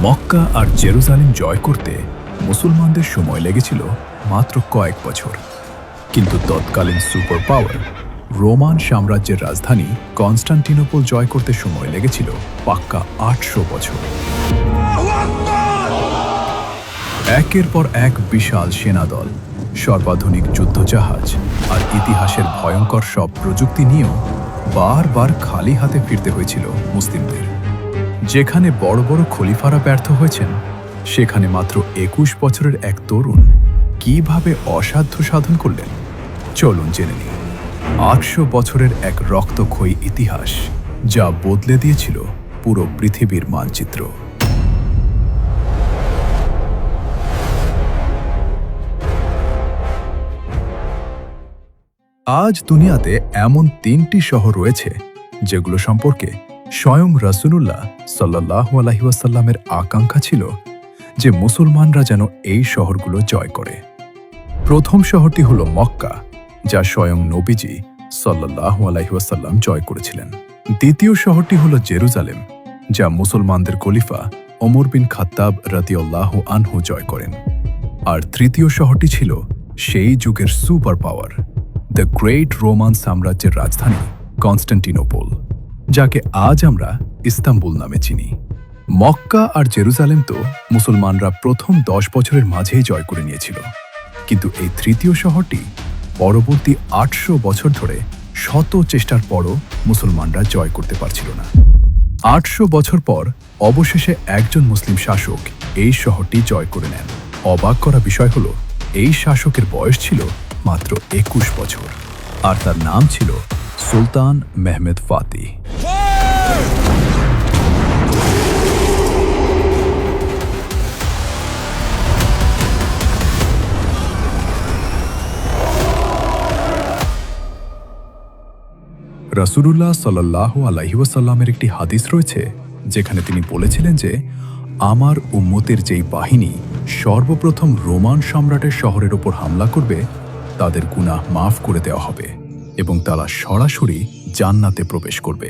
মক্কা আর Jerusalem জয় করতে মুসলমানদের সময় লেগেছিল মাত্র কয়েক বছর, কিন্তু তৎকালীন সুপার পাওয়ার রোমান সাম্রাজ্যের রাজধানী কনস্টান্টিনোপল জয় করতে সময় লেগেছিল পাক্কা ৮০০ বছর। একের পর এক বিশাল সেনাদল, সর্বাধুনিক যুদ্ধজাহাজ আর ইতিহাসের ভয়ঙ্কর সব প্রযুক্তি নিয়েও বারবার খালি হাতে ফিরতে হয়েছিল মুসলিমদের। যেখানে বড় বড় খলিফারা ব্যর্থ হয়েছেন, সেখানে মাত্র ২১ বছরের এক তরুণ কিভাবে অসাধ্য সাধন করলেন, চলুন জেনে নিই। ৮০০ বছরের এক রক্তক্ষয়ী ইতিহাস, যা বদলে দিয়েছিল পুরো পৃথিবীর মানচিত্র। আজ দুনিয়াতে এমন ৩টি শহর রয়েছে যেগুলো সম্পর্কে স্বয়ং রাসূলুল্লাহ সাল্লাল্লাহু আলাইহি ওয়াসাল্লামের আকাঙ্ক্ষা ছিল যে মুসলমানরা যেন এই শহরগুলো জয় করে। প্রথম শহরটি হল মক্কা, যা স্বয়ং নবীজি সাল্লাল্লাহু আলাইহি ওয়াসাল্লাম জয় করেছিলেন। দ্বিতীয় শহরটি হল জেরুজালেম, যা মুসলমানদের খলিফা ওমর বিন খাত্তাব রাদিয়াল্লাহু আনহু জয় করেন। আর তৃতীয় শহরটি ছিল সেই যুগের super power, the great Roman সাম্রাজ্যের রাজধানী কনস্টান্টিনোপল, যাকে আজ আমরা ইস্তাম্বুল নামে চিনি। মক্কা আর জেরুজালেম তো মুসলমানরা প্রথম ১০ বছরের মাঝেই জয় করে নিয়েছিল, কিন্তু এই তৃতীয় শহরটি পরবর্তী ৮০০ বছর ধরে শত চেষ্টার পরও মুসলমানরা জয় করতে পারছিল না। ৮০০ বছর পর অবশেষে একজন মুসলিম শাসক এই শহরটি জয় করে নেন। অবাক করা বিষয় হল, এই শাসকের বয়স ছিল মাত্র ২১ বছর, আর তার নাম ছিল সুলতান মেহমেদ ফাতিহ। রাসূলুল্লাহ সাল্লাল্লাহু আলাইহি ওয়াসাল্লামের একটি হাদিস রয়েছে, যেখানে তিনি বলেছিলেন যে আমার উম্মতের যেই বাহিনী সর্বপ্রথম রোমান সম্রাটের শহরের ওপর হামলা করবে, তাদের গুনাহ মাফ করে দেওয়া হবে এবং তারা সরাসরি জান্নাতে প্রবেশ করবে।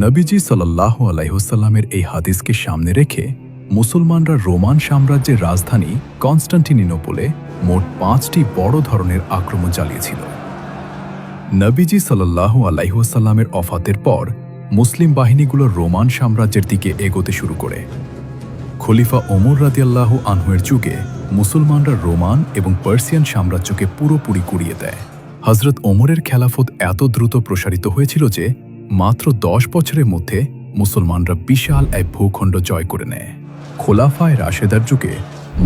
নবীজি সাল্লাল্লাহু আলাইহি ওয়াসাল্লামের এই হাদিসকে সামনে রেখে মুসলমানরা রোমান সাম্রাজ্যের রাজধানী কনস্টান্টিনোপলে মোট ৫টি বড় ধরনের আক্রমণ চালিয়েছিল। নবীজি সাল্লাল্লাহু আলাইহি ওয়াসাল্লামের ওফাতের পর মুসলিম বাহিনীগুলো রোমান সাম্রাজ্যের দিকে এগোতে শুরু করে। খলিফা ওমর রাদিয়াল্লাহু আনহুর যুগে মুসলমানরা রোমান এবং পার্সিয়ান সাম্রাজ্যকে পুরোপুরি গুঁড়িয়ে দেয়। হযরত ওমরের খেলাফত এত দ্রুত প্রসারিত হয়েছিল যে মাত্র ১০ বছরের মধ্যে মুসলমানরা বিশাল এক ভূখণ্ড জয় করে নেয়। খোলাফায়ে রাশেদার যুগে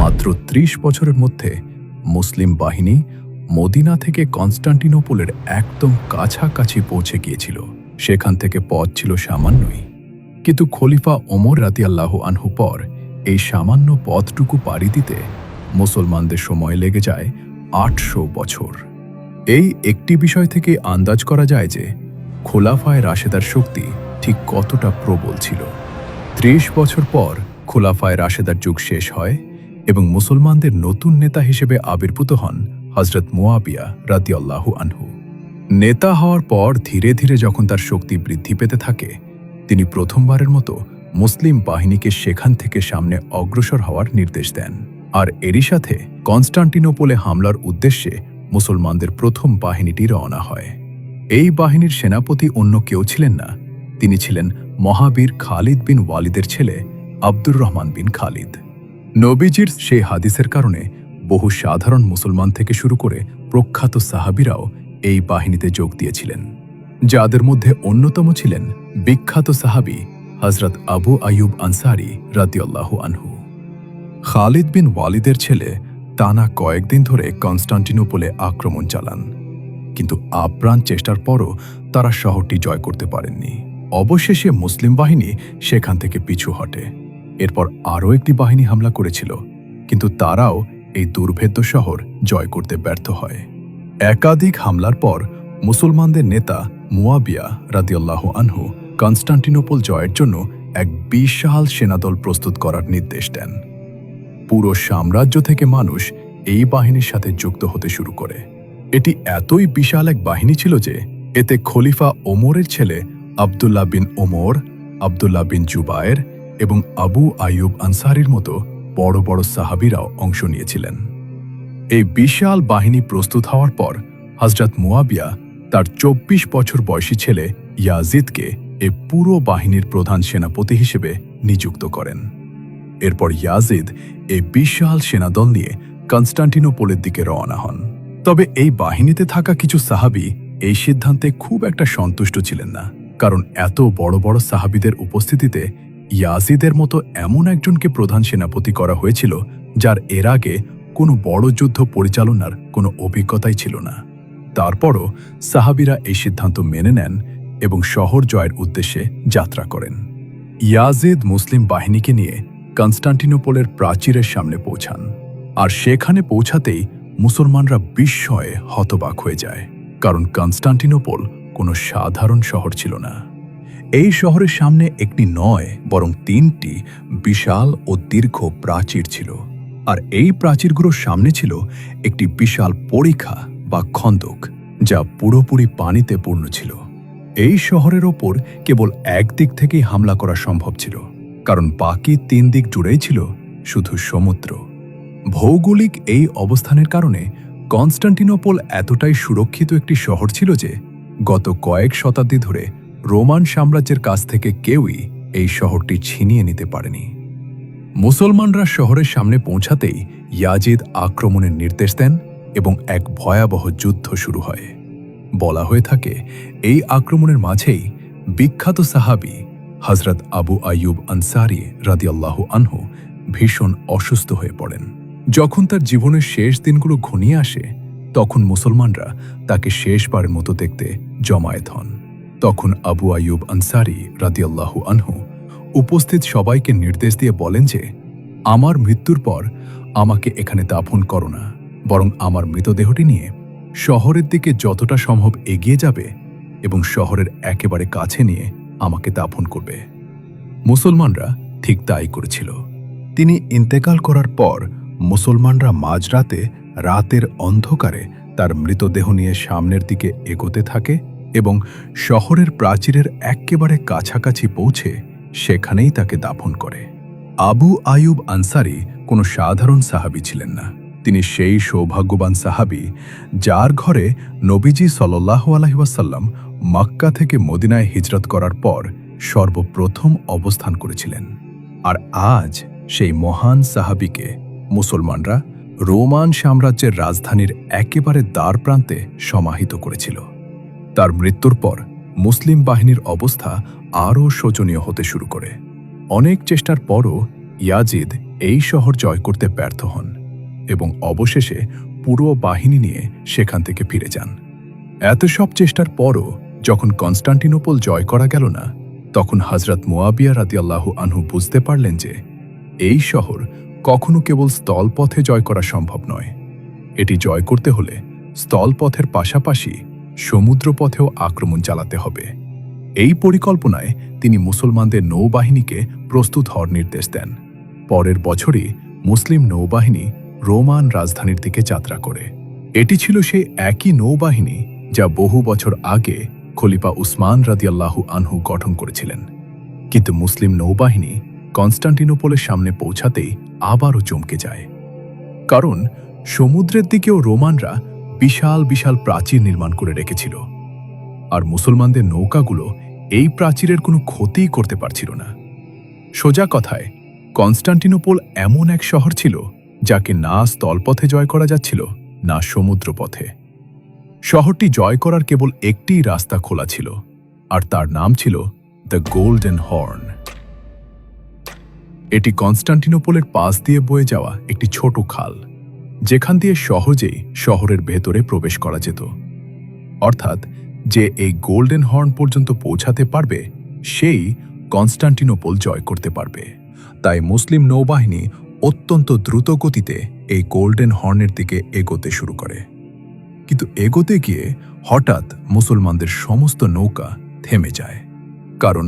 মাত্র ৩০ বছরের মধ্যে মুসলিম বাহিনী মদিনা থেকে কনস্টান্টিনোপলের একদম কাছাকাছি পৌঁছে গিয়েছিল। সেখান থেকে পথ ছিল সামান্যই, কিন্তু খলিফা ওমর রাদিয়াল্লাহু আনহু পর এই সামান্য পথটুকু পাড়ি দিতে মুসলমানদের সময় লেগে যায় ৮০০ বছর। এই একটি বিষয় থেকে আন্দাজ করা যায় যে খোলাফায়ে রাশেদার শক্তি ঠিক কতটা প্রবল ছিল। ৩০ বছর পর খোলাফায়ে রাশেদার যুগ শেষ হয় এবং মুসলমানদের নতুন নেতা হিসেবে আবির্ভূত হন হযরত মুয়াবিয়া রাদিয়াল্লাহু আনহু। নেতা হওয়ার পর ধীরে ধীরে যখন তার শক্তি বৃদ্ধি পেতে থাকে, তিনি প্রথমবারের মতো মুসলিম বাহিনীকে সেখান থেকে সামনে অগ্রসর হওয়ার নির্দেশ দেন। আর এরই সাথে কনস্টান্টিনোপলে হামলার উদ্দেশ্যে মুসলমানদের প্রথম বাহিনীটি রওনা হয়। এই বাহিনীর সেনাপতি অন্য কেউ ছিলেন না, তিনি ছিলেন মহাবীর খালিদ বিন ওয়ালিদের ছেলে আব্দুর রহমান বিন খালিদ। নবীজির সেই হাদিসের কারণে বহু সাধারণ মুসলমান থেকে শুরু করে প্রখ্যাত সাহাবীরাও এই বাহিনীতে যোগ দিয়েছিলেন, যাদের মধ্যে অন্যতম ছিলেন বিখ্যাত সাহাবী হযরত আবু আইয়ুব আনসারী রাদিয়াল্লাহু আনহু। খালিদ বিন ওয়ালিদের ছেলে টানা কয়েকদিন ধরে কনস্টান্টিনোপলে আক্রমণ চালান, কিন্তু আপ্রাণ চেষ্টার পরও তারা শহরটি জয় করতে পারেননি। অবশেষে মুসলিম বাহিনী সেখান থেকে পিছু হটে। এরপর আরও একটি বাহিনী হামলা করেছিল, কিন্তু তারাও এই দুর্ভেদ্য শহর জয় করতে ব্যর্থ হয়। একাধিক হামলার পর মুসলমানদের নেতা মুয়াবিয়া রাদিয়াল্লাহু আনহু কনস্টান্টিনোপল জয়ের জন্য এক বিশাল সেনাদল প্রস্তুত করার নির্দেশ দেন। পুরো সাম্রাজ্য থেকে মানুষ এই বাহিনীর সাথে যুক্ত হতে শুরু করে। এটি এতই বিশাল এক বাহিনী ছিল যে এতে খলিফা ওমরের ছেলে আবদুল্লাহ বিন ওমর, আবদুল্লাহ বিন জুবায়ের এবং আবু আইয়ুব আনসারির মতো বড় বড় সাহাবীরাও অংশ নিয়েছিলেন। এই বিশাল বাহিনী প্রস্তুত হওয়ার পর হযরত মুয়াবিয়া তার ২৪ বছর বয়সী ছেলে ইয়াজিদকে এই পুরো বাহিনীর প্রধান সেনাপতি হিসেবে নিযুক্ত করেন। এরপর ইয়াজিদ এই বিশাল সেনাদল নিয়ে কনস্টান্টিনোপলের দিকে রওনা হন। তবে এই বাহিনীতে থাকা কিছু সাহাবী এই সিদ্ধান্তে খুব একটা সন্তুষ্ট ছিলেন না, কারণ এত বড় বড় সাহাবীদের উপস্থিতিতে ইয়াজিদের মতো এমন একজনকে প্রধান সেনাপতি করা হয়েছিল যার এর আগে কোনো বড় যুদ্ধ পরিচালনার কোনো অভিজ্ঞতাই ছিল না। তারপরও সাহাবীরা এই সিদ্ধান্ত মেনে নেন এবং শহর জয়ের উদ্দেশ্যে যাত্রা করেন। ইয়াজিদ মুসলিম বাহিনীকে নিয়ে কনস্টান্টিনোপলের প্রাচীরের সামনে পৌঁছান, আর সেখানে পৌঁছাতেই মুসলমানরা বিস্ময়ে হতবাক হয়ে যায়, কারণ কনস্টান্টিনোপল কোনো সাধারণ শহর ছিল না। এই শহরের সামনে একটি নয় বরং ৩টি বিশাল ও দীর্ঘ প্রাচীর ছিল, আর এই প্রাচীরগুলোর সামনে ছিল একটি বিশাল পরিখা বা খন্দক, যা পুরোপুরি পানিতে পূর্ণ ছিল। এই শহরের ওপর কেবল একদিক থেকেই হামলা করা সম্ভব ছিল, কারণ বাকি ৩ দিক জুড়েই ছিল শুধু সমুদ্র। ভৌগোলিক এই অবস্থানের কারণে কনস্টান্টিনোপল এতটাই সুরক্ষিত একটি শহর ছিল যে গত কয়েক শতাব্দী ধরে রোমান সাম্রাজ্যের কাছ থেকে কেউই এই শহরটি ছিনিয়ে নিতে পারেনি। মুসলমানরা শহরের সামনে পৌঁছাতেই ইয়াজিদ আক্রমণের নির্দেশ দেন এবং এক ভয়াবহ যুদ্ধ শুরু হয়। বলা হয়ে থাকে এই আক্রমণের মাঝেই বিখ্যাত সাহাবী হযরত আবু আইয়ুব আনসারি রাদিয়াল্লাহু আনহু ভীষণ অসুস্থ হয়ে পড়েন। যখন তার জীবনের শেষ দিনগুলো ঘনিয়ে আসে, তখন মুসলমানরা তাকে শেষবারের মতো দেখতে জমায়েত হন। তখন আবু আইয়ুব আনসারি রাদিয়াল্লাহু আনহু উপস্থিত সবাইকে নির্দেশ দিয়ে বলেন যে, আমার মৃত্যুর পর আমাকে এখানে দাফন করো না, বরং আমার মৃতদেহটি নিয়ে শহরের দিকে যতটা সম্ভব এগিয়ে যাবে এবং শহরের একেবারে কাছে নিয়ে আমাকে দাফন করবে। মুসলমানরা ঠিক তাই করেছিল। তিনি ইন্তেকাল করার পর মুসলমানরা মাঝরাতে রাতের অন্ধকারে তার মৃতদেহ নিয়ে সামনের দিকে এগোতে থাকে এবং শহরের প্রাচীরের একেবারে কাছাকাছি পৌঁছে সেখানেই তাকে দাফন করে। আবু আইয়ুব আনসারি কোনো সাধারণ সাহাবী ছিলেন না। তিনি সেই সৌভাগ্যবান সাহাবী যার ঘরে নবীজি সাল্লাল্লাহু আলাইহি ওয়াসাল্লাম মক্কা থেকে মদিনায় হিজরত করার পর সর্বপ্রথম অবস্থান করেছিলেন। আর আজ সেই মহান সাহাবীকে মুসলমানরা রোমান সাম্রাজ্যের রাজধানীর একেবারে দ্বার প্রান্তে সমাহিত করেছিল। তার মৃত্যুর পর মুসলিম বাহিনীর অবস্থা আরও শোচনীয় হতে শুরু করে। অনেক চেষ্টার পরও ইয়াজিদ এই শহর জয় করতে ব্যর্থ হন এবং অবশেষে পুরো বাহিনী নিয়ে সেখান থেকে ফিরে যান। এত সব চেষ্টার পরও যখন কনস্টান্টিনোপল জয় করা গেল না, তখন হযরত মুয়াবিয়া রাদিয়াল্লাহু আনহু বুঝতে পারলেন যে এই শহর কখনো কেবল স্থলপথে জয় করা সম্ভব নয়। এটি জয় করতে হলে স্থলপথের পাশাপাশি সমুদ্রপথেও আক্রমণ চালাতে হবে। এই পরিকল্পনায় তিনি মুসলমানদের নৌবাহিনীকে প্রস্তুত হওয়ার নির্দেশ দেন। পরের বছরই মুসলিম নৌবাহিনী রোমান রাজধানীর দিকে যাত্রা করে। এটি ছিল সেই একই নৌবাহিনী যা বহু বছর আগে খলিফা উসমান রাদিয়াল্লাহু আনহু গঠন করেছিলেন। কিন্তু মুসলিম নৌবাহিনী কনস্টান্টিনোপলের সামনে পৌঁছাতেই আবারও চমকে যায়, কারণ সমুদ্রের দিকেও রোমানরা বিশাল বিশাল প্রাচীর নির্মাণ করে রেখেছিল, আর মুসলমানদের নৌকাগুলো এই প্রাচীরের কোনো ক্ষতিই করতে পারছিল না। সোজা কথায়, কনস্টান্টিনোপল এমন এক শহর ছিল যাকে না স্থলপথে জয় করা যাচ্ছিল না সমুদ্রপথে। শহরটি জয় করার কেবল একটিই রাস্তা খোলা ছিল, আর তার নাম ছিল দ্য গোল্ডেন হর্ন। এটি কনস্টান্টিনোপলের পাশ দিয়ে বয়ে যাওয়া একটি ছোট খাল, যেখান দিয়ে সহজেই শহরের ভেতরে প্রবেশ করা যেত। অর্থাৎ যে এই গোল্ডেন হর্ন পর্যন্ত পৌঁছাতে পারবে সেই কনস্টান্টিনোপল জয় করতে পারবে। তাই মুসলিম নৌবাহিনী অত্যন্ত দ্রুত গতিতে এই গোল্ডেন হর্নের দিকে এগোতে শুরু করে। কিন্তু এগোতে গিয়ে হঠাৎ মুসলমানদের সমস্ত নৌকা থেমে যায়, কারণ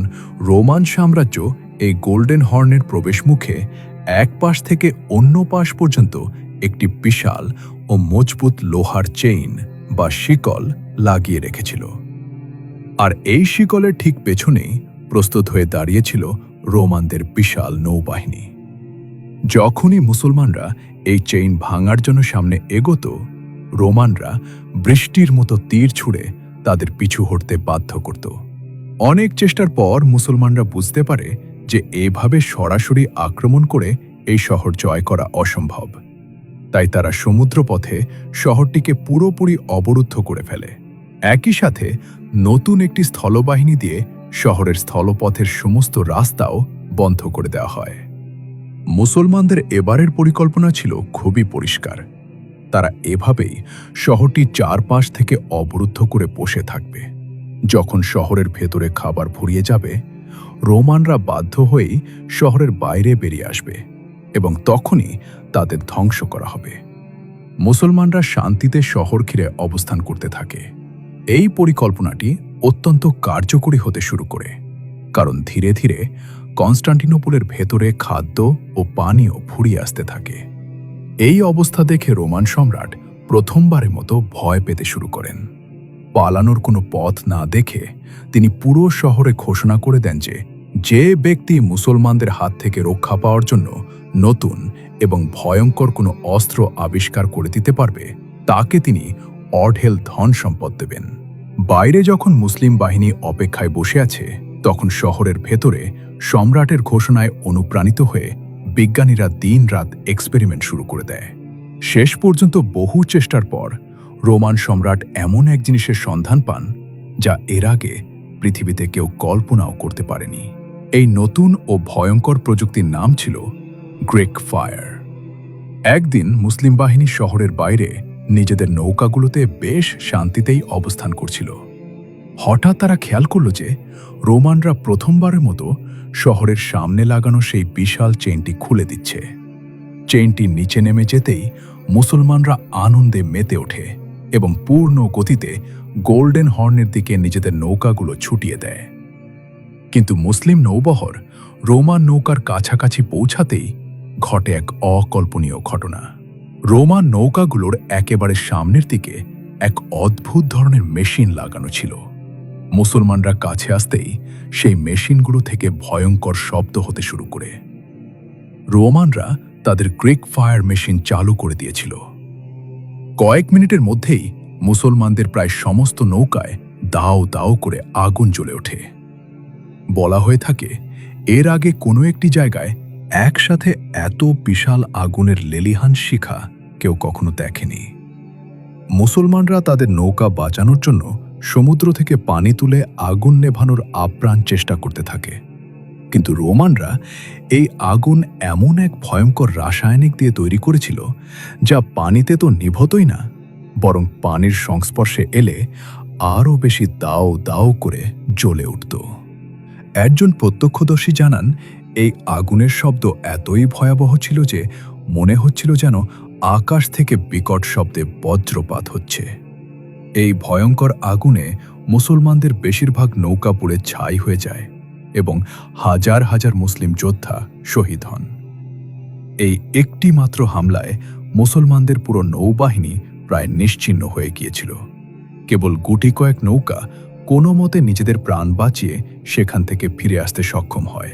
রোমান সাম্রাজ্য এই গোল্ডেন হর্নের প্রবেশ মুখে এক পাশ থেকে অন্য পাশ পর্যন্ত একটি বিশাল ও মজবুত লোহার চেইন বা শিকল লাগিয়ে রেখেছিল। আর এই শিকলের ঠিক পেছনেই প্রস্তুত হয়ে দাঁড়িয়েছিল রোমানদের বিশাল নৌবাহিনী। যখনই মুসলমানরা এই চেইন ভাঙার জন্য সামনে এগোতো, রোমানরা বৃষ্টির মতো তীর ছুঁড়ে তাদের পিছু হটতে বাধ্য করত। অনেক চেষ্টার পর মুসলমানরা বুঝতে পারে যে এভাবে সরাসরি আক্রমণ করে এই শহর জয় করা অসম্ভব। তাই তারা সমুদ্রপথে শহরটিকে পুরোপুরি অবরুদ্ধ করে ফেলে। একই সাথে নতুন একটি স্থলবাহিনী দিয়ে শহরের স্থলপথের সমস্ত রাস্তাও বন্ধ করে দেওয়া হয়। মুসলমানদের এবারের পরিকল্পনা ছিল খুবই পরিষ্কার। তারা এভাবেই শহরটি চারপাশ থেকে অবরুদ্ধ করে বসে থাকবে। যখন শহরের ভেতরে খাবার ফুরিয়ে যাবে, রোমানরা বাধ্য হয়েই শহরের বাইরে বেরিয়ে আসবে এবং তখনই তাদের ধ্বংস করা হবে। মুসলমানরা শান্তিতে শহর ঘিরে অবস্থান করতে থাকে। এই পরিকল্পনাটি অত্যন্ত কার্যকরী হতে শুরু করে, কারণ ধীরে ধীরে কনস্টান্টিনোপলের ভেতরে খাদ্য ও পানীয় ফুরিয়ে আসতে থাকে। এই অবস্থা দেখে রোমান সম্রাট প্রথমবারের মতো ভয় পেতে শুরু করেন। পালানোর কোনো পথ না দেখে তিনি পুরো শহরে ঘোষণা করে দেন যে যে ব্যক্তি মুসলমানদের হাত থেকে রক্ষা পাওয়ার জন্য নতুন এবং ভয়ঙ্কর কোনো অস্ত্র আবিষ্কার করে দিতে পারবে, তাকে তিনি অঢেল ধন সম্পদ দেবেন। বাইরে যখন মুসলিম বাহিনী অপেক্ষায় বসে আছে, তখন শহরের ভেতরে সম্রাটের ঘোষণায় অনুপ্রাণিত হয়ে বিজ্ঞানীরা দিন-রাত এক্সপেরিমেন্ট শুরু করে দেয়। শেষ পর্যন্ত বহু চেষ্টার পর রোমান সম্রাট এমন এক জিনিসের সন্ধান পান যা এর আগে পৃথিবীতে কেউ কল্পনাও করতে পারেনি। এই নতুন ও ভয়ঙ্কর প্রযুক্তির নাম ছিল গ্রেক ফায়ার। একদিন মুসলিম বাহিনী শহরের বাইরে নিজেদের নৌকাগুলোতে বেশ শান্তিতেই অবস্থান করছিল। হঠাৎ তারা খেয়াল করল যে রোমানরা প্রথমবারের মতো শহরের সামনে লাগানো সেই বিশাল চেইনটি খুলে দিচ্ছে। চেইনটি নিচে নেমে যেতেই মুসলমানরা আনন্দে মেতে ওঠে এবং পূর্ণ গতিতে গোল্ডেন হর্নের দিকে নিজেদের নৌকাগুলো ছুটিয়ে দেয়। কিন্তু মুসলিম নৌবহর রোমান নৌকার কাছাকাছি পৌঁছাতেই ঘটে এক অকল্পনীয় ঘটনা। রোমান নৌকাগুলোর একেবারে সামনের দিকে এক অদ্ভুত ধরনের মেশিন লাগানো ছিল। মুসলমানরা কাছে আসতেই সেই মেশিনগুলো থেকে ভয়ঙ্কর শব্দ হতে শুরু করে। রোমানরা তাদের গ্রেক ফায়ার মেশিন চালু করে দিয়েছিল। কয়েক মিনিটের মধ্যেই মুসলমানদের প্রায় সমস্ত নৌকায় দাও দাও করে আগুন জ্বলে ওঠে। বলা হয়ে থাকে, এর আগে কোনো একটি জায়গায় একসাথে এত বিশাল আগুনের লেলিহান শিখা কেউ কখনো দেখেনি। মুসলমানরা তাদের নৌকা বাঁচানোর জন্য সমুদ্র থেকে পানি তুলে আগুন নেভানোর আপ্রাণ চেষ্টা করতে থাকে, কিন্তু রোমানরা এই আগুন এমন এক ভয়ঙ্কর রাসায়নিক দিয়ে তৈরি করেছিল যা পানিতে তো নিভতই না, বরং পানির সংস্পর্শে এলে আরও বেশি দাও দাও করে জ্বলে উঠত। একজন প্রত্যক্ষদর্শী জানান, এই আগুনের শব্দ এতই ভয়াবহ ছিল যে মনে হচ্ছিল যেন আকাশ থেকে বিকট শব্দে বজ্রপাত হচ্ছে। এই ভয়ঙ্কর আগুনে মুসলমানদের বেশিরভাগ নৌকা পুড়ে ছাই হয়ে যায় এবং হাজার হাজার মুসলিম যোদ্ধা শহীদ হন। এই একটি মাত্র হামলায় মুসলমানদের পুরো নৌবাহিনী প্রায় নিশ্চিহ্ন হয়ে গিয়েছিল। কেবল গুটি কয়েক নৌকা কোনো মতে নিজেদের প্রাণ বাঁচিয়ে সেখান থেকে ফিরে আসতে সক্ষম হয়।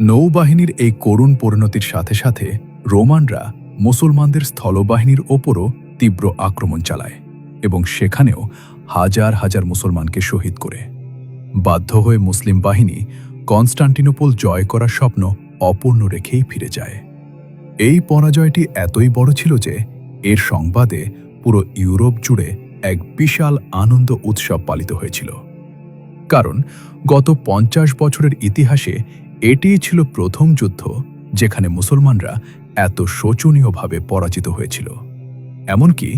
নৌবাহিনীর এই করুণ পরিণতির সাথে সাথে রোমানরা মুসলমানদের স্থলবাহিনীর ওপরও তীব্র আক্রমণ চালায় এবং সেখানেও হাজার হাজার মুসলমানকে শহীদ করে। বাধ্য হয়ে মুসলিম বাহিনী কনস্টান্টিনোপল জয় করার স্বপ্ন অপূর্ণ রেখেই ফিরে যায়। এই পরাজয়টি এতই বড় ছিল যে এর সংবাদে পুরো ইউরোপ জুড়ে এক বিশাল আনন্দ উৎসব পালিত হয়েছিল, কারণ গত 50 বছরের ইতিহাসে এটিই ছিল প্রথম যুদ্ধ যেখানে মুসলমানরা এত শোচনীয়ভাবে পরাজিত হয়েছিল। এমনকি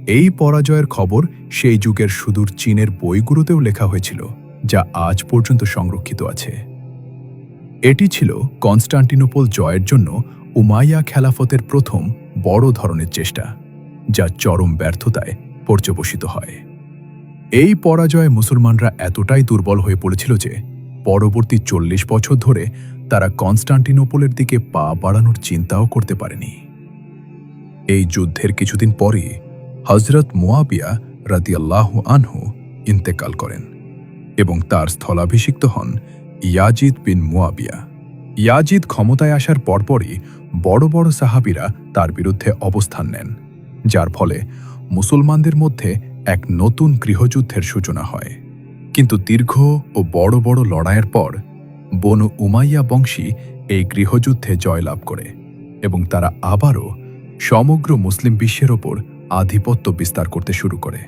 এই পরাজয়ের খবর সেই যুগের সুদূর চীনের বইগুলোতেও লেখা হয়েছিল, যা আজ পর্যন্ত সংরক্ষিত আছে। এটি ছিল কনস্টান্টিনোপল জয়ের জন্য উমাইয়া খেলাফতের প্রথম বড় ধরনের চেষ্টা, যা চরম ব্যর্থতায় পর্যবসিত হয়। এই পরাজয়ে মুসলমানরা এতটাই দুর্বল হয়ে পড়েছিল যে পরবর্তী 40 বছর ধরে তারা কনস্টান্টিনোপলের দিকে পা বাড়ানোর চিন্তাও করতে পারেনি। এই যুদ্ধের কিছুদিন পরে হযরত মুয়াবিয়া রাদিয়াল্লাহু আনহু ইন্তেকাল করেন। এবং তার স্থলাভিষিক্ত হন ইয়াজিদ বিন মুয়াবিয়া। ইয়াজিদ ক্ষমতায় আসার পরপরই বড় বড় সাহাবীরা তার বিরুদ্ধে অবস্থান নেন, যার ফলে মুসলমানদের মধ্যে এক নতুন গৃহযুদ্ধের সূচনা হয়। কিন্তু দীর্ঘ ও বড় বড় লড়াইয়ের পর বনু উমাইয়া বংশী এই গৃহযুদ্ধে জয়লাভ করে এবং তারা আবারও সমগ্র মুসলিম বিশ্বের ওপর আধিপত্য বিস্তার করতে শুরু করে।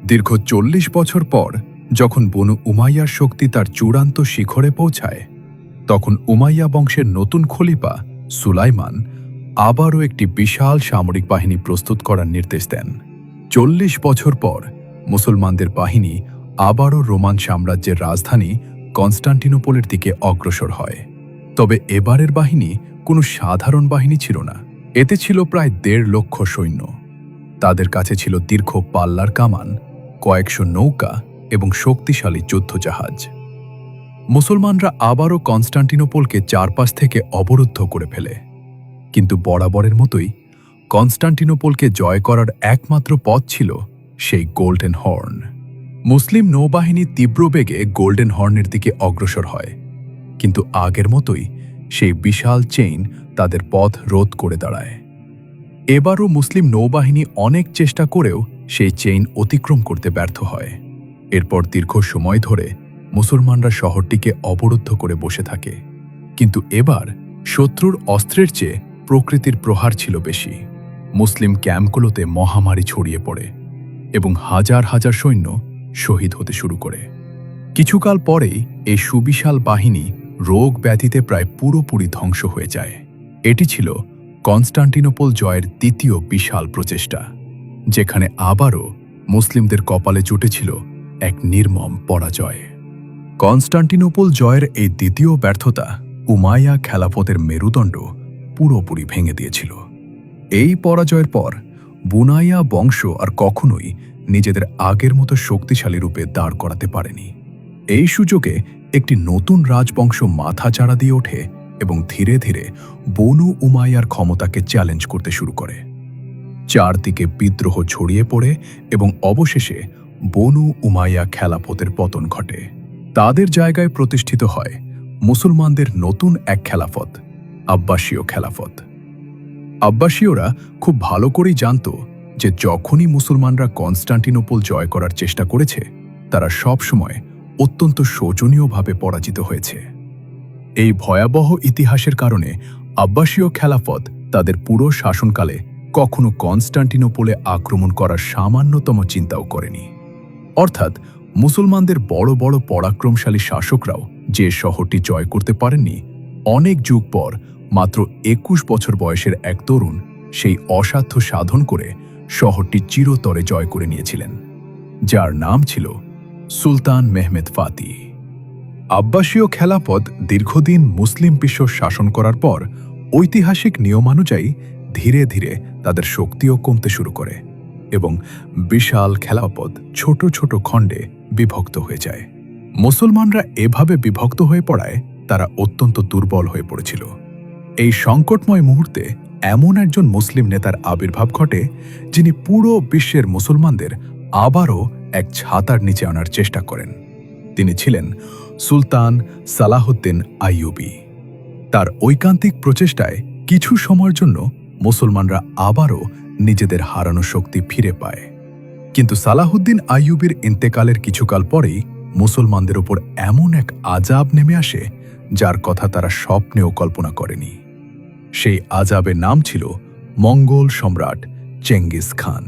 দীর্ঘ ৪০ বছর পর যখন বনু উমাইয়ার শক্তি তার চূড়ান্ত শিখরে পৌঁছায়, তখন উমাইয়া বংশের নতুন খলিফা সুলাইমান আবারও একটি বিশাল সামরিক বাহিনী প্রস্তুত করার নির্দেশ দেন। ৪০ বছর পর মুসলমানদের বাহিনী আবারও রোমান সাম্রাজ্যের রাজধানী কনস্টান্টিনোপলের দিকে অগ্রসর হয়। তবে এবারের বাহিনী কোনো সাধারণ বাহিনী ছিল না। এতে ছিল প্রায় ১.৫ লক্ষ সৈন্য। তাদের কাছে ছিল দীর্ঘ পাল্লার কামান, কয়েকশো নৌকা এবং শক্তিশালী যুদ্ধজাহাজ। মুসলমানরা আবারও কনস্টান্টিনোপলকে চারপাশ থেকে অবরুদ্ধ করে ফেলে। কিন্তু বরাবরের মতোই কনস্টান্টিনোপলকে জয় করার একমাত্র পথ ছিল সেই গোল্ডেন হর্ন। মুসলিম নৌবাহিনী তীব্র বেগে গোল্ডেন হর্নের দিকে অগ্রসর হয়, কিন্তু আগের মতোই সেই বিশাল চেইন তাদের পথ রোধ করে দাঁড়ায়। এবারও মুসলিম নৌবাহিনী অনেক চেষ্টা করেও সেই চেইন অতিক্রম করতে ব্যর্থ হয়। এরপর দীর্ঘ সময় ধরে মুসলমানরা শহরটিকে অবরুদ্ধ করে বসে থাকে। কিন্তু এবার শত্রুর অস্ত্রের চেয়ে প্রকৃতির প্রহার ছিল বেশি। মুসলিম ক্যাম্পগুলোতে মহামারী ছড়িয়ে পড়ে এবং হাজার হাজার সৈন্য শহীদ হতে শুরু করে। কিছুকাল পরেই এই সুবিশাল বাহিনী রোগ ব্যাধিতে প্রায় পুরোপুরি ধ্বংস হয়ে যায়। এটি ছিল কনস্টান্টিনোপল জয়ের দ্বিতীয় বিশাল প্রচেষ্টা, যেখানে আবারও মুসলিমদের কপালে জুটেছিল এক নির্মম পরাজয়। কনস্টান্টিনোপল জয়ের এই দ্বিতীয় ব্যর্থতা উমাইয়া খেলাফতের মেরুদণ্ড পুরোপুরি ভেঙে দিয়েছিল। এই পরাজয়ের পর বুনাইয়া বংশ আর কখনোই নিজেদের আগের মতো শক্তিশালী রূপে দাঁড় করাতে পারেনি। এই সুযোগে একটি নতুন রাজবংশ মাথা চাড়া দিয়ে ওঠে এবং ধীরে ধীরে বনু উমাইয়ার ক্ষমতাকে চ্যালেঞ্জ করতে শুরু করে। চারদিকে বিদ্রোহ ছড়িয়ে পড়ে এবং অবশেষে বনু উমাইয়া খেলাফতের পতন ঘটে। তাদের জায়গায় প্রতিষ্ঠিত হয় মুসলমানদের নতুন এক খেলাফত, আব্বাসীয় খেলাফত। আব্বাসীয়রা খুব ভালো করেই জানত যে যখনই মুসলমানরা কনস্টান্টিনোপল জয় করার চেষ্টা করেছে, তারা সবসময় অত্যন্ত শোচনীয়ভাবে পরাজিত হয়েছে। এই ভয়াবহ ইতিহাসের কারণে আব্বাসীয় খেলাফত তাদের পুরো শাসনকালে কখনো কনস্টান্টিনোপলে আক্রমণ করার সামান্যতম চিন্তাও করেনি। অর্থাৎ মুসলমানদের বড় বড় পরাক্রমশালী শাসকরাও যে শহরটি জয় করতে পারেননি, অনেক যুগ পর মাত্র ২১ বছর বয়সের এক তরুণ সেই অসাধ্য সাধন করে শহরটি চিরতরে জয় করে নিয়েছিলেন, যার নাম ছিল সুলতান মেহমেদ ফাতিহ। আব্বাসীয় খেলাফত দীর্ঘদিন মুসলিম বিশ্ব শাসন করার পর ঐতিহাসিক নিয়মানুযায়ী ধীরে ধীরে তাদের শক্তিও কমতে শুরু করে এবং বিশাল খেলাফত ছোট ছোট খণ্ডে বিভক্ত হয়ে যায়। মুসলমানরা এভাবে বিভক্ত হয়ে পড়ায় তারা অত্যন্ত দুর্বল হয়ে পড়েছিল। এই সংকটময় মুহূর্তে এমন একজন মুসলিম নেতার আবির্ভাব ঘটে, যিনি পুরো বিশ্বের মুসলমানদের আবারও এক ছাতার নিচে আনার চেষ্টা করেন। তিনি ছিলেন সুলতান সালাহুদ্দিন আইয়ুবী। তার ঐকান্তিক প্রচেষ্টায় কিছু সময়ের জন্য মুসলমানরা আবারও নিজেদের হারানো শক্তি ফিরে পায়। কিন্তু সালাহুদ্দিন আইয়ুবীর ইন্তেকালের কিছুকাল পরেই মুসলমানদের উপর এমন এক আযাব নেমে আসে, যার কথা তারা স্বপ্নেও কল্পনা করেনি। সেই আযাবের নাম ছিল মঙ্গল সম্রাট চেঙ্গিস খান।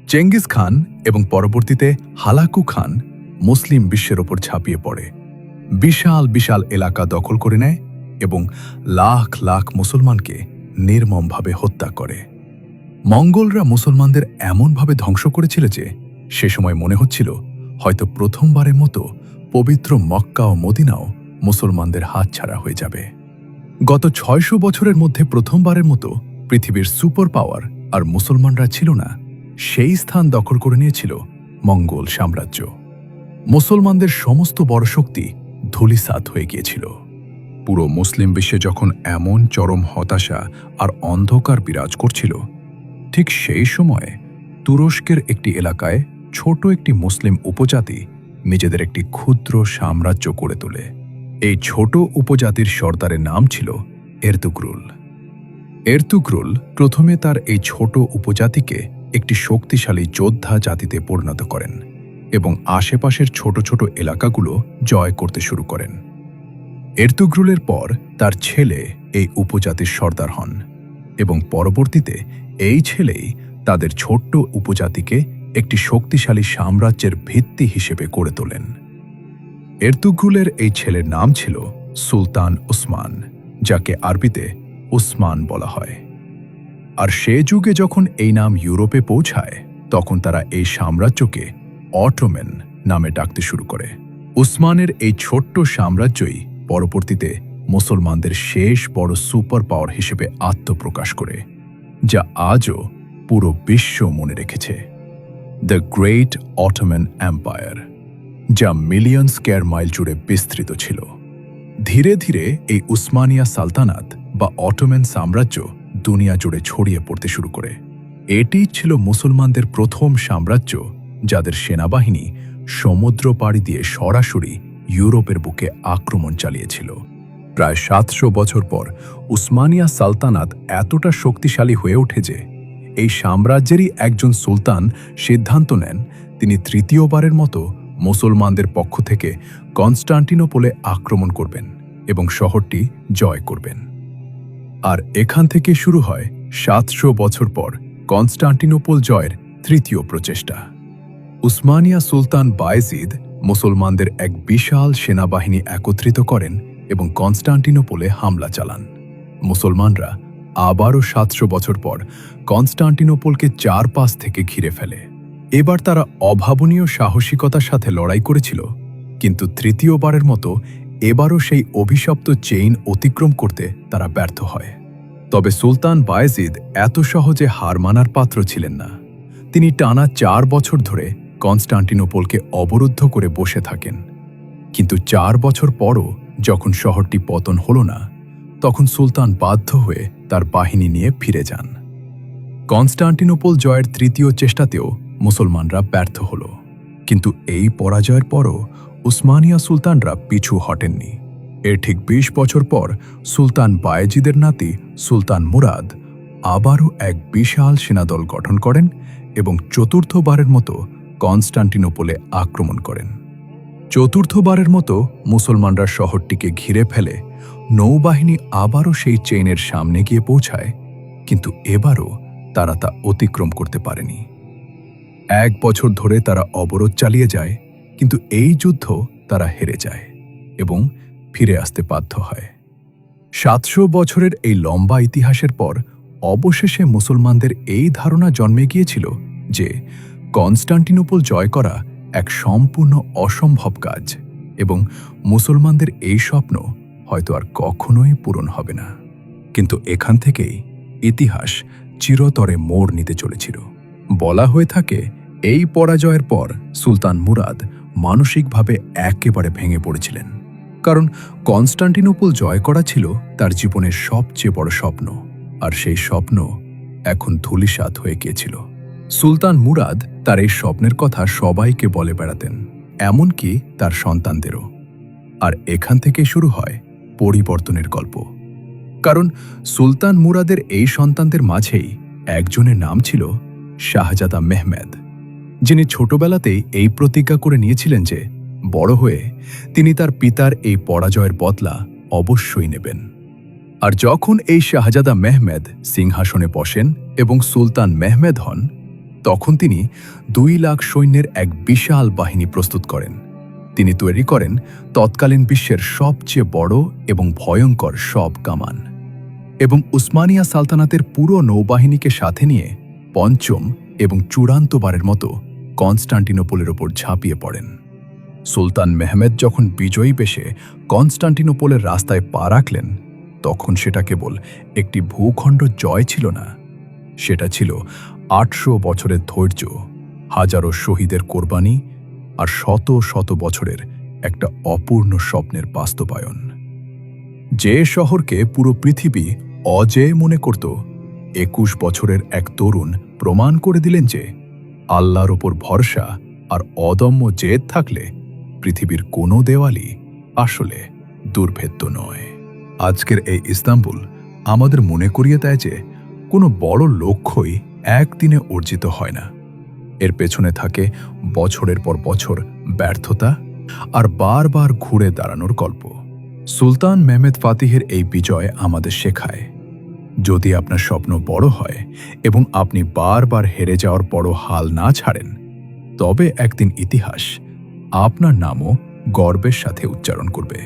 চেঙ্গিস খান এবং পরবর্তীতে হালাকু খান মুসলিম বিশ্বের ওপর ঝাঁপিয়ে পড়ে, বিশাল বিশাল এলাকা দখল করে নেয় এবং লাখ লাখ মুসলমানকে নির্মমভাবে হত্যা করে। মঙ্গলরা মুসলমানদের এমনভাবে ধ্বংস করেছিল যে সে সময় মনে হচ্ছিল হয়তো প্রথমবারের মতো পবিত্র মক্কা ও মদিনাও মুসলমানদের হাতছাড়া হয়ে যাবে। গত ৬০০ বছরের মধ্যে প্রথমবারের মতো পৃথিবীর সুপার পাওয়ার আর মুসলমানরা ছিল না, সেই স্থান দখল করে নিয়েছিল মঙ্গল সাম্রাজ্য। মুসলমানদের সমস্ত বড় শক্তি ধূলিসাৎ হয়ে গিয়েছিল। পুরো মুসলিম বিশ্বে যখন এমন চরম হতাশা আর অন্ধকার বিরাজ করছিল, ঠিক সেই সময়ে তুরস্কের একটি এলাকায় ছোট একটি মুসলিম উপজাতি নিজেদের একটি ক্ষুদ্র সাম্রাজ্য গড়ে তোলে। এই ছোট উপজাতির সর্দারের নাম ছিল এরতুগ্রুল। এরতুগ্রুল প্রথমে তার এই ছোট উপজাতিকে একটি শক্তিশালী যোদ্ধা জাতিতে পরিণত করেন এবং আশেপাশের ছোট ছোট এলাকাগুলো জয় করতে শুরু করেন। এরতুগ্রুলের পর তার ছেলে এই উপজাতির সর্দার হন এবং পরবর্তীতে এই ছেলেই তাদের ছোট্ট উপজাতিকে একটি শক্তিশালী সাম্রাজ্যের ভিত্তি হিসেবে গড়ে তোলেন। এরতুগ্রুলের এই ছেলের নাম ছিল সুলতান উসমান, যাকে আরবিতে উসমান বলা হয়। আর সে যুগে যখন এই নাম ইউরোপে পৌঁছায় তখন তারা এই সাম্রাজ্যকে অটোম্যান নামে ডাকতে শুরু করে। উসমানের এই ছোট্ট সাম্রাজ্যই পরবর্তীতে মুসলমানদের শেষ বড় সুপার পাওয়ার হিসেবে আত্মপ্রকাশ করে, যা আজও পুরো বিশ্ব মনে রেখেছে। দ্য গ্রেট অটোম্যান এম্পায়ার, যা মিলিয়ন স্কয়ার মাইল জুড়ে বিস্তৃত ছিল। ধীরে ধীরে এই উসমানিয়া সালতানাত বা অটোম্যান সাম্রাজ্য দুনিয়া জুড়ে ছড়িয়ে পড়তে শুরু করে। এটি ছিল মুসলমানদের প্রথম সাম্রাজ্য যাদের সেনাবাহিনী সমুদ্র পাড়ি দিয়ে সরাসরি ইউরোপের বুকে আক্রমণ চালিয়েছিল। প্রায় ৭০০ বছর পর উসমানিয়া সালতানাত এতটা শক্তিশালী হয়ে ওঠে যে এই সাম্রাজ্যেরই একজন সুলতান সিদ্ধান্ত নেন তিনি তৃতীয়বারের মতো মুসলমানদের পক্ষ থেকে কনস্টান্টিনোপলে আক্রমণ করবেন এবং শহরটি জয় করবেন। আর এখান থেকে শুরু হয় ৭০০ বছর পর কনস্টান্টিনোপল জয়ের তৃতীয় প্রচেষ্টা। উসমানিয়া সুলতান বায়েজিদ মুসলমানদের এক বিশাল সেনাবাহিনী একত্রিত করেন এবং কনস্টান্টিনোপলে হামলা চালান। মুসলমানরা আবারও ৭০০ বছর পর কনস্টান্টিনোপলকে চারপাশ থেকে ঘিরে ফেলে। এবার তারা অভাবনীয় সাহসিকতার সাথে লড়াই করেছিল, কিন্তু তৃতীয়বারের মতো এবারও সেই অভিশপ্ত চেইন অতিক্রম করতে তারা ব্যর্থ হয়। তবে সুলতান বায়েজিদ এত সহজে হার মানার পাত্র ছিলেন না। তিনি টানা ৪ বছর ধরে কনস্টান্টিনোপলকে অবরুদ্ধ করে বসে থাকেন। কিন্তু ৪ বছর পরও যখন শহরটি পতন হল না, তখন সুলতান বাধ্য হয়ে তার বাহিনী নিয়ে ফিরে যান। কনস্টান্টিনোপল জয়ের তৃতীয় চেষ্টাতেও মুসলমানরা ব্যর্থ হল, কিন্তু এই পরাজয়ের পরও উসমানিয়া সুলতানরা পিছু হটেননি। এর ঠিক ২০ বছর পর সুলতান বায়েজিদের নাতি সুলতান মুরাদ আবারও এক বিশাল সেনাদল গঠন করেন এবং চতুর্থবারের মতো কনস্টান্টিনোপলে আক্রমণ করেন। চতুর্থবারের মতো মুসলমানরা শহরটিকে ঘিরে ফেলে নৌবাহিনী আবারও সেই চেইনের সামনে গিয়ে পৌঁছায়, কিন্তু এবারও তারা তা অতিক্রম করতে পারেনি। ১ বছর ধরে তারা অবরোধ চালিয়ে যায়, কিন্তু এই যুদ্ধ তারা হেরে যায় এবং ফিরে আসতে বাধ্য হয়। ৭০০ বছরের এই লম্বা ইতিহাসের পর অবশেষে মুসলমানদের এই ধারণা জন্মে গিয়েছিল যে কনস্টান্টিনোপল জয় করা এক সম্পূর্ণ অসম্ভব কাজ এবং মুসলমানদের এই স্বপ্ন হয়তো আর কখনোই পূরণ হবে না। কিন্তু এখান থেকেই ইতিহাস চিরতরে মোড় নিতে চলেছিল। বলা হয়ে থাকে এই পরাজয়ের পর সুলতান মুরাদ মানসিকভাবে একেবারে ভেঙে পড়েছিলেন, কারণ কনস্টান্টিনোপল জয় করা ছিল তার জীবনের সবচেয়ে বড় স্বপ্ন, আর সেই স্বপ্ন এখন ধূলিসাৎ হয়ে গিয়েছিল। সুলতান মুরাদ তার এই স্বপ্নের কথা সবাইকে বলে বেড়াতেন, এমনকি তার সন্তানদেরও। আর এখান থেকে শুরু হয় পরিবর্তনের গল্প, কারণ সুলতান মুরাদের এই সন্তানদের মাঝেই একজনের নাম ছিল শাহজাদা মেহমেদ, যিনি ছোটবেলাতেই এই প্রতিজ্ঞা করে নিয়েছিলেন যে বড় হয়ে তিনি তার পিতার এই পরাজয়ের বদলা অবশ্যই নেবেন। আর যখন এই শাহজাদা মেহমেদ সিংহাসনে বসেন এবং সুলতান মেহমেদ হন, তখন তিনি ২ লাখ সৈন্যের এক বিশাল বাহিনী প্রস্তুত করেন। তিনি তৈরি করেন তৎকালীন বিশ্বের সবচেয়ে বড় এবং ভয়ঙ্কর সব কামান, এবং উসমানিয়া সালতানাতের পুরো নৌবাহিনীকে সাথে নিয়ে পঞ্চম এবং চূড়ান্তবারের মতো কনস্টান্টিনোপলের ওপর ঝাঁপিয়ে পড়েন। সুলতান মেহমেদ যখন বিজয়ী বেশে কনস্টান্টিনোপলের রাস্তায় পা রাখলেন, তখন সেটা কেবল একটি ভূখণ্ড জয় ছিল না, সেটা ছিল ৮০০ বছরের ধৈর্য, হাজারো শহীদের কোরবানি আর শত শত বছরের একটা অপূর্ণ স্বপ্নের বাস্তবায়ন। যে শহরকে পুরো পৃথিবী অজেয় মনে করত, ২১ বছরের এক তরুণ প্রমাণ করে দিলেন যে আল্লাহর ওপর ভরসা আর অদম্য জেদ থাকলে পৃথিবীর কোনো দেওয়ালই আসলে দুর্ভেদ্য নয়। আজকের এই ইস্তাম্বুল আমাদের মনে করিয়ে দেয় যে কোনো বড় লক্ষ্যই একদিনে অর্জিত হয় না। এর পেছনে থাকে বছরের পর বছর ব্যর্থতা আর বারবার ঘুরে দাঁড়ানোর গল্প। সুলতান মেহমেদ ফাতিহের এই বিজয় আমাদের শেখায়, যদি আপনার স্বপ্ন বড় হয় এবং আপনি বারবার হেরে যাওয়ার পরও হাল না ছাড়েন, তবে একদিন ইতিহাস আপনার নামও গর্বের সাথে উচ্চারণ করবে।